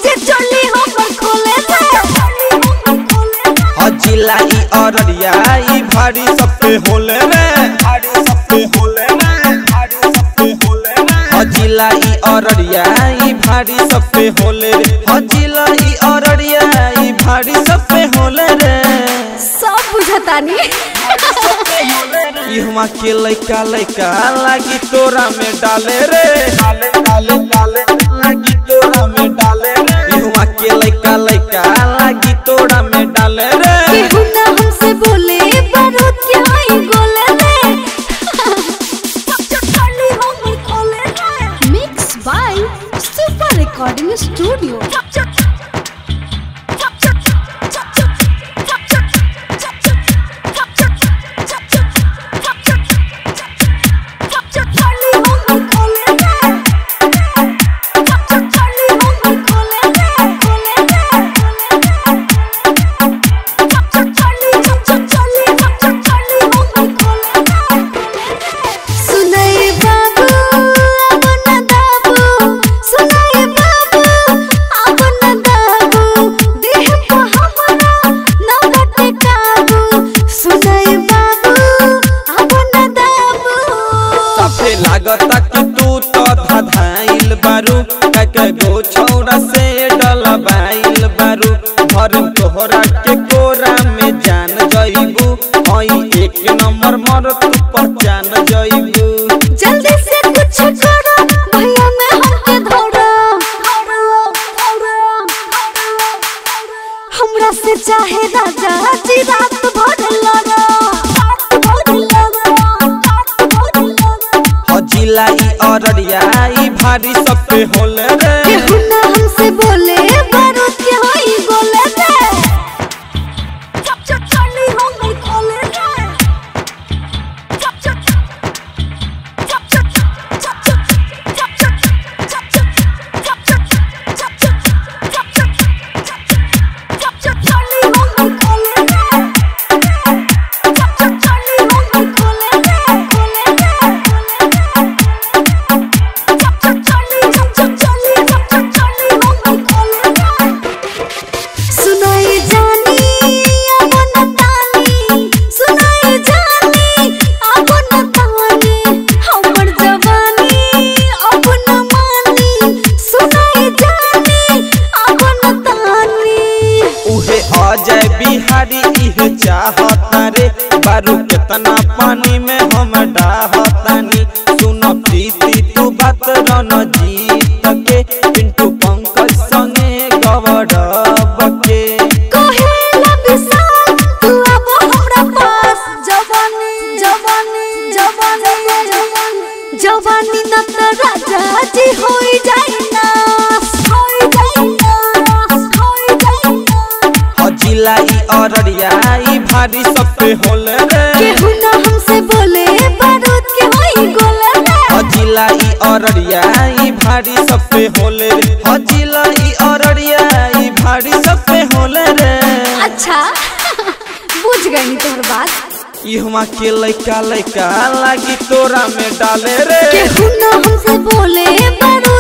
जे चली हमर खोले रे जिला ई अररिया ई भारी सब पे होले रे जिला ई अररिया ई भारी सब पे होले रे जिला ई अररिया ई भारी सब पे होले रे सब बुझतानी इहवा के लइका लइका लागी तोरा में डाले रे लागी तोरा में डाले रे इहवा के लइका लइका लागी तोरा में डाले रे केहू ना हमसे बोले बारूद के आई गोले रे चली हमर खोले रे mix by super recording studio लागता कि तू तो धधाइल बारू के गो छौरा से डलबाइल बारू भर तोहरा के कोरा में जान जइबू हई एक नंबर मर तू पहचान जइबू जल्दी से कुछ करो भैया मैं हमके धरो हमरा से चाहे राजा जी रात भर लड़ो जिला ई अररिया ई भारी सब पे होले रे केहू ना हमसे बोले बारूद के होई गोले रे चली हमर खोले रे अजय बिहारी इहे चाहता रे बारू केतना पानी में हम डाहतानी सुन प्रीति तू बात रन जीत के पिंटू पंकज संगे गौरव के कहेला विशाल तू अब हमरा पास जवानी न त राजा जी होई जाई ना जिला ई अररिया ई भारी सब पे होले रे केहू ना हमसे बोले बारूद के होई गोले रे जिला ई अररिया ई भारी सब पे होले रे जिला ई अररिया ई भारी सब पे होले रे अच्छा बुझ गई तोहर बात इहवा के लइका लइका लागी तोरा में डाले रे केहू ना हमसे बोले बारूद